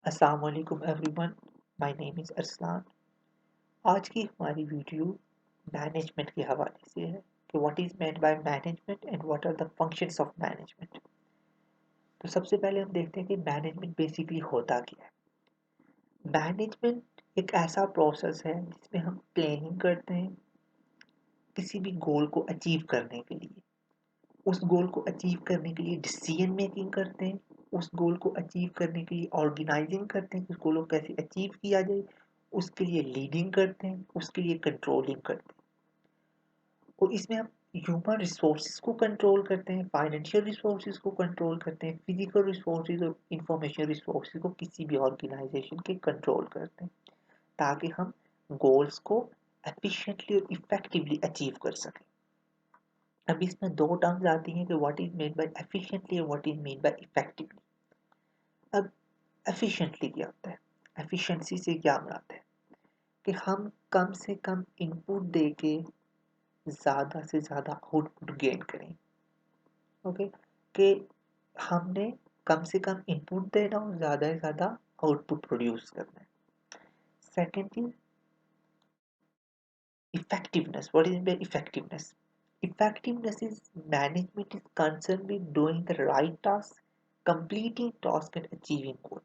अस्सलाम वालेकुम everyone, my name is Arsalan. आज की हमारी वीडियो मैनेजमेंट के हवाले से है कि what is meant by management and what are the functions of management. तो सबसे पहले हम देखते हैं कि मैनेजमेंट बेसिकली होता क्या है। मैनेजमेंट एक ऐसा प्रोसेस है जिसमें हम प्लानिंग करते हैं किसी भी गोल को अचीव करने के लिए। उस गोल को अचीव करने के लिए डिसीजन मेकिंग करते हैं, उस गोल को अचीव करने के लिए ऑर्गेनाइजिंग करते हैं कि उस गोल को कैसे अचीव किया जाए, उसके लिए लीडिंग करते हैं, उसके लिए कंट्रोलिंग करते हैं। और इसमें हम ह्यूमन रिसोर्सेज को कंट्रोल करते हैं, फाइनेंशियल रिसोर्सेज को कंट्रोल करते हैं, फिजिकल रिसोर्सेज और इंफॉर्मेशन रिसोर्सेज को किसी भी ऑर्गेनाइजेशन के कंट्रोल करते हैं ताकि हम गोल्स को एफिशिएंटली और इफेक्टिवली अचीव कर सकें। अब इसमें दो टर्म्स आती हैं कि what is made by efficiently और what is made by effectively. अब एफिशिएंटली क्या होता है? एफिशिएंसी से क्या मुराद है कि हम कम से कम इनपुट दे के ज़्यादा से ज़्यादा आउटपुट गेन करें। ओके, कि हमने कम से कम इनपुट देना और ज़्यादा से ज़्यादा आउटपुट प्रोड्यूस करना है। Second is effectiveness. What is the effectiveness? Effectiveness is management is concerned with doing the right task, completing task and achieving goal.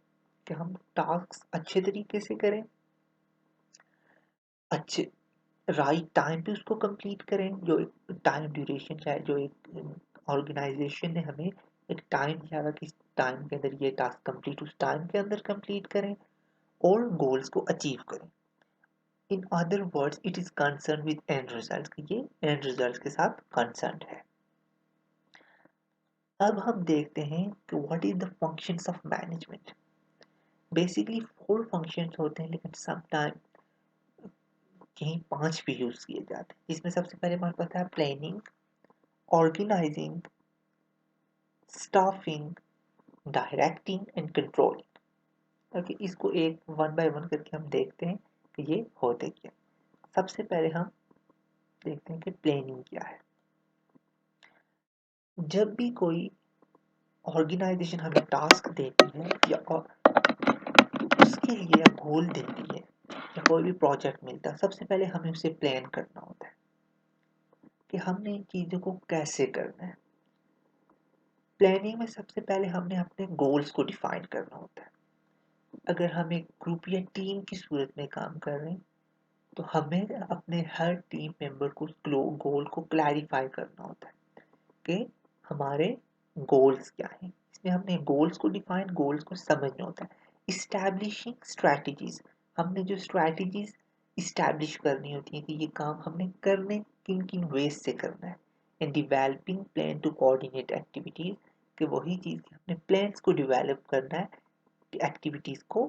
कि हम टास्क अच्छे तरीके से करें, अच्छे राइट टाइम पे उसको कंप्लीट करें। जो एक टाइम ड्यूरेशन चाहे जो एक ऑर्गेनाइजेशन ने हमें एक टाइम दिया हुआ कि इस टाइम के अंदर ये टास्क कंप्लीट उस टाइम के अंदर कंप्लीट करें और गोल्स को अचीव करें। In other words it is concern with and result कि ये एंड रिजल्ट के साथ कंसर्न है। अब हम देखते हैं कि what is the functions of management. Basically 4 functions होते हैं लेकिन सम टाइम कहीं 5 भी यूज किए जाते हैं। इसमें सबसे पहले हमारे पास है planning, organising, staffing, directing and controlling. Okay, इसको एक वन बाय वन करके हम देखते हैं कि ये होते क्या। सबसे पहले हम देखते हैं कि प्लानिंग क्या है। जब भी कोई ऑर्गेनाइजेशन हमें टास्क देती है या उसके लिए गोल देती है या कोई भी प्रोजेक्ट मिलता है, सबसे पहले हमें उसे प्लान करना होता है कि हमने इन चीज़ों को कैसे करना है। प्लानिंग में सबसे पहले हमने अपने गोल्स को डिफाइन करना होता है। अगर हम एक ग्रुप या टीम की सूरत में काम कर रहे हैं तो हमें अपने हर टीम मेंबर को गोल को क्लैरिफाई करना होता है कि हमारे गोल्स क्या हैं। इसमें हमने गोल्स को डिफाइन गोल्स को समझना होता है। इस्टेब्लिशिंग स्ट्रैटेजीज, हमने जो स्ट्रैटेजीज इस्टेब्लिश करनी होती है कि ये काम हमने करने किन किन वेज से करना है। And developing plan to coordinate activities, कि वही चीज़ हमने प्लान्स को डिवेलप करना है एक्टिविटीज को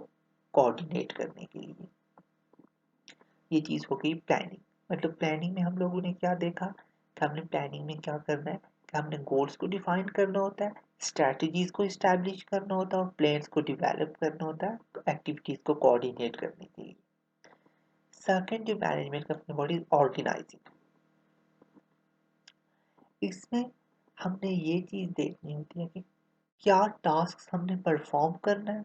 कोऑर्डिनेट करने के लिए। ये चीज़ हो गई प्लानिंग। मतलब प्लानिंग में हम लोगों ने क्या देखा कि हमने प्लानिंग में क्या करना है कि हमने गोल्स को डिफाइन करना होता है, स्ट्रैटेजीज को इस्टेब्लिश करना होता है और प्लान्स को डिवेलप करना होता है तो एक्टिविटीज को कोऑर्डिनेट करने के लिए। सेकंड जो मैनेजमेंट का अपने बॉडी ऑर्गेनाइजिंग, इसमें हमने ये चीज़ देखनी होती है कि क्या टास्क हमने परफॉर्म करना है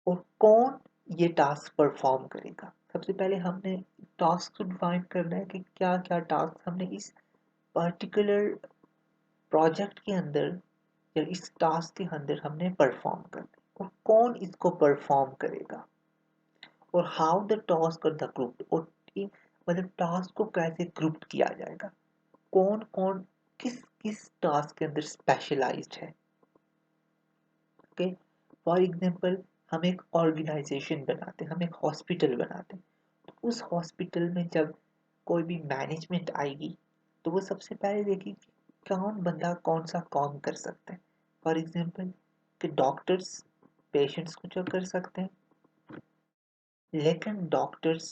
और कौन ये टास्क परफॉर्म करेगा। सबसे पहले हमने टास्क को डिफाइन करना है कि क्या क्या टास्क हमने इस पर्टिकुलर प्रोजेक्ट के अंदर या इस टास्क के अंदर हमने परफॉर्म करना है और कौन इसको परफॉर्म करेगा और हाउ द टास्क और द ग्रुप, और मतलब टास्क को कैसे ग्रुप किया जाएगा, कौन कौन किस किस टास्क के अंदर स्पेशलाइज्ड है। ओके, फॉर एग्जांपल हम एक ऑर्गेनाइजेशन बनाते हैं, हम एक हॉस्पिटल बनाते हैं, तो उस हॉस्पिटल में जब कोई भी मैनेजमेंट आएगी तो वो सबसे पहले देखेगी कि कौन बंदा कौन सा काम कर सकता है। फॉर एग्जांपल कि डॉक्टर्स पेशेंट्स को चेक कर सकते हैं लेकिन डॉक्टर्स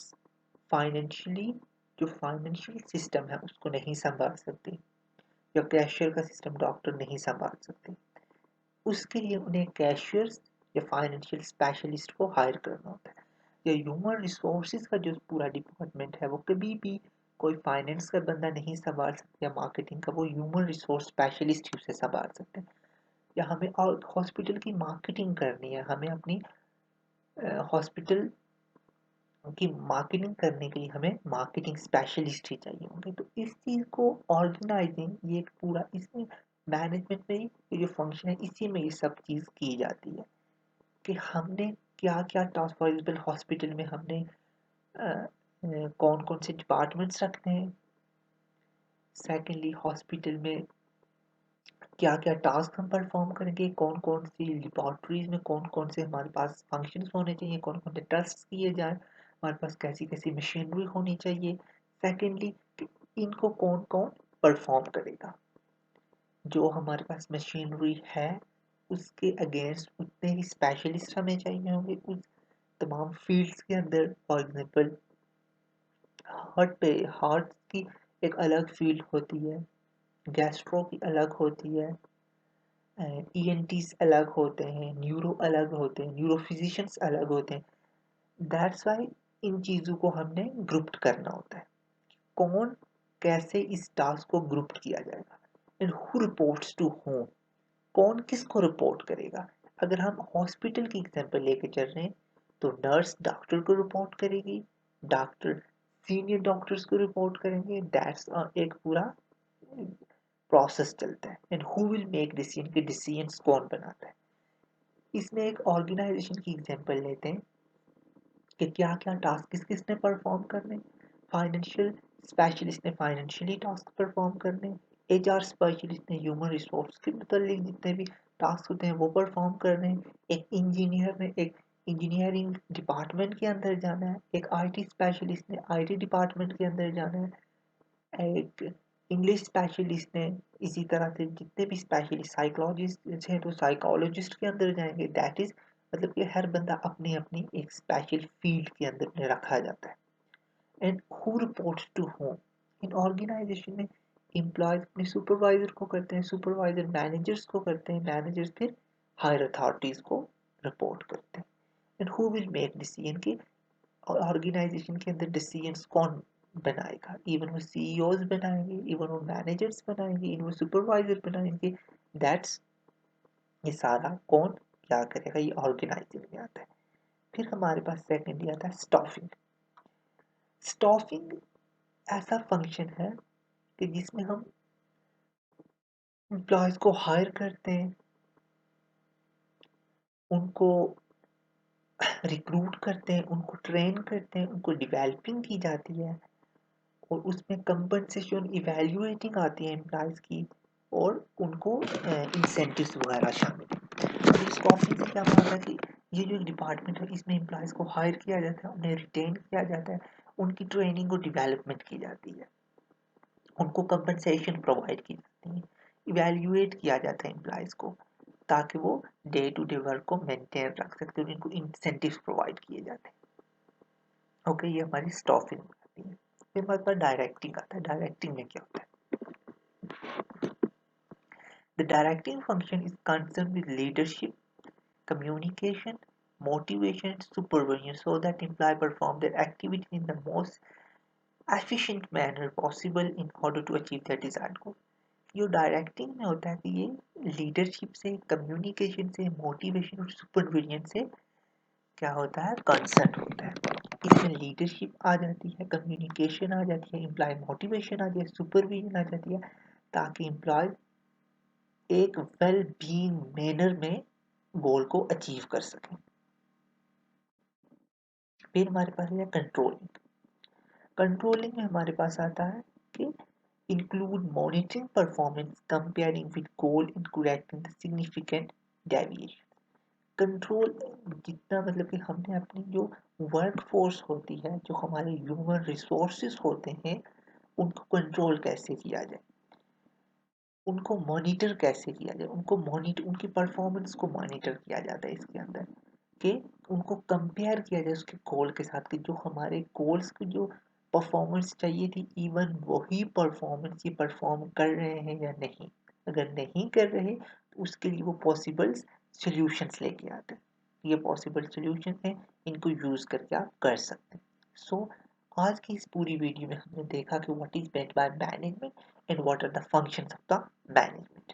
फाइनेंशियली जो फाइनेंशियल सिस्टम है उसको नहीं संभाल सकते या कैशियर का सिस्टम डॉक्टर नहीं संभाल सकते। उसके लिए उन्हें कैशियर्स या फाइनेंशियल स्पेशलिस्ट को हायर करना होता है। या ह्यूमन रिसोर्सेज का जो पूरा डिपार्टमेंट है वो कभी भी कोई फाइनेंस का बंदा नहीं संभाल सकता या मार्केटिंग का, वो ह्यूमन रिसोर्स स्पेशलिस्ट ही उसे संभाल सकते हैं। या हमें हॉस्पिटल की मार्केटिंग करनी है, हमें अपनी हॉस्पिटल की मार्केटिंग करने के लिए हमें मार्केटिंग स्पेशलिस्ट ही चाहिए होंगे। तो इस चीज़ को ऑर्गेनाइजिंग, ये एक पूरा इसमें मैनेजमेंट में ये जो फंक्शन है इसी में ये सब चीज़ की जाती है कि हमने क्या क्या टास्क, फॉर एग्जाम्पल हॉस्पिटल में हमने कौन कौन से डिपार्टमेंट्स रखते हैं, सेकेंडली हॉस्पिटल में क्या क्या टास्क हम परफॉर्म करेंगे, कौन कौन सी लेबॉर्ट्रीज में कौन कौन से हमारे पास फंक्शंस होने चाहिए, कौन कौन से टेस्ट किए जाए, हमारे पास कैसी कैसी मशीनरी होनी चाहिए, सेकेंडली इनको कौन कौन परफॉर्म करेगा। जो हमारे पास मशीनरी है उसके अगेंस्ट उतने ही स्पेशलिस्ट हमें चाहिए होंगे उस तमाम फील्ड्स के अंदर। फॉर एग्जांपल हार्ट की एक अलग फील्ड होती है, गैस्ट्रो की अलग होती है, ईएनटीज अलग होते हैं, न्यूरो अलग होते हैं, न्यूरो फिजिशियंस अलग होते हैं। दैट्स वाई इन चीज़ों को हमने ग्रुप्ड करना होता है, कौन कैसे इस टास्क को ग्रुप किया जाएगा and who reports to whom, कौन किसको रिपोर्ट करेगा। अगर हम हॉस्पिटल की एग्जांपल लेके चल रहे हैं तो नर्स डॉक्टर को रिपोर्ट करेगी, डॉक्टर सीनियर डॉक्टर्स को रिपोर्ट करेंगे। दैट्स एक पूरा प्रोसेस चलता है and who will make decision, के डिसीजंस कौन बनाता है। इसमें एक ऑर्गेनाइजेशन की एग्जांपल लेते हैं कि क्या क्या टास्क किस किसने परफॉर्म करने। फाइनेंशियल स्पेशलिस्ट ने फाइनेंशियली टास्क परफॉर्म करने, एचआर स्पेशलिस्ट ने ह्यूमन रिसोर्स के मतलब जितने भी टास्क होते हैं वो परफॉर्म कर रहे हैं, एक इंजीनियर ने एक इंजीनियरिंग डिपार्टमेंट के अंदर जाना है, एक आईटी स्पेशलिस्ट ने आईटी डिपार्टमेंट के अंदर जाना है, एक इंग्लिश स्पेशलिस्ट ने इसी तरह से जितने भी स्पेशलिस्ट साइकोलॉजिस्ट हैं तो साइकोलॉजिस्ट के अंदर जाएंगे। दैट इज मतलब कि हर बंदा अपनी अपनी एक स्पेशल फील्ड के अंदर में रखा जाता है। And who reports to whom, in organisation में एम्प्लॉयज अपने सुपरवाइजर को करते हैं, सुपरवाइजर मैनेजर्स को करते हैं, मैनेजर्स फिर हायर अथॉरिटीज को रिपोर्ट करते हैं। And who will make decision की ऑर्गेनाइजेशन के अंदर डिसीजंस कौन बनाएगा, इवन वो सीईओज बनाएंगे, इवन वो मैनेजर्स बनाएंगे, इवन वो सुपरवाइजर बनाएंगे। दैट्स ये सारा कौन क्या करेगा, ये ऑर्गेनाइजिंग में आता है। फिर हमारे पास सेकेंडली आता है स्टाफिंग। स्टाफिंग ऐसा फंक्शन है कि जिसमें हम एम्प्लॉयज को हायर करते हैं, उनको रिक्रूट करते हैं, उनको ट्रेन करते हैं, उनको डेवलपिंग की जाती है और उसमें कंपनसेशन इवैल्यूएटिंग आती है एम्प्लॉयज़ की और उनको इंसेंटिव्स वगैरह शामिल हैं। तो इस टॉपिक से क्या होता है कि ये जो डिपार्टमेंट है इसमें एम्प्लॉयज़ को हायर किया जाता है, उन्हें रिटेन किया जाता है, उनकी ट्रेनिंग और डेवलपमेंट की जाती है, उनको कंपनसेशन प्रोवाइड की जाती है, इवैल्यूएट किया जाता है एम्प्लॉयज़ को ताकि वो डे टू डे वर्क को मेंटेन रख सकते हैं, उनको इंसेंटिव्स प्रोवाइड किए जाते हैं। ओके, ये हमारी स्टाफिंग आती है। फिर हमारे पास डायरेक्टिंग आता है। डायरेक्टिंग में क्या होता है? The directing function is concerned with leadership, communication, motivation, and supervision so that employees perform their activity in the most efficient manner possible in order to achieve their desired goal. जो directing में होता है कि ये leadership से, communication से, motivation और supervision से क्या होता है, कंसर्न होता है। इसमें लीडरशिप आ जाती है, कम्युनिकेशन आ जाती है, एम्प्लॉय मोटिवेशन आ जाती है, सुपरविजन आ जाती है ताकि एम्प्लॉय एक वेल बीइंग मैनर में गोल को अचीव कर सकें। फिर हमारे पास है कंट्रोलिंग। कंट्रोलिंग में हमारे पास आता है कि include monitoring performance, comparing with goal and correcting the significant deviation. Control जितना मतलब कि हमने अपनी जो वर्क फोर्स होती है, जो हमारे ह्यूमन रिसोर्सेज होते हैं, उनको कंट्रोल कैसे किया जाए, उनको मॉनिटर कैसे किया जाए, उनको मॉनिटर उनकी परफॉर्मेंस को मॉनिटर किया जाता है इसके अंदर कि उनको कंपेयर किया जाए उसके गोल के साथ कि जो हमारे गोल्स की जो परफॉर्मेंस चाहिए थी इवन वही परफॉर्मेंस ये परफॉर्म कर रहे हैं या नहीं। अगर नहीं कर रहे तो उसके लिए वो पॉसिबल सॉल्यूशंस लेके आते हैं। ये पॉसिबल सॉल्यूशन है, इनको यूज़ करके आप कर सकते हैं। सो आज की इस पूरी वीडियो में हमने देखा कि what is meant by management and what are the functions of the management.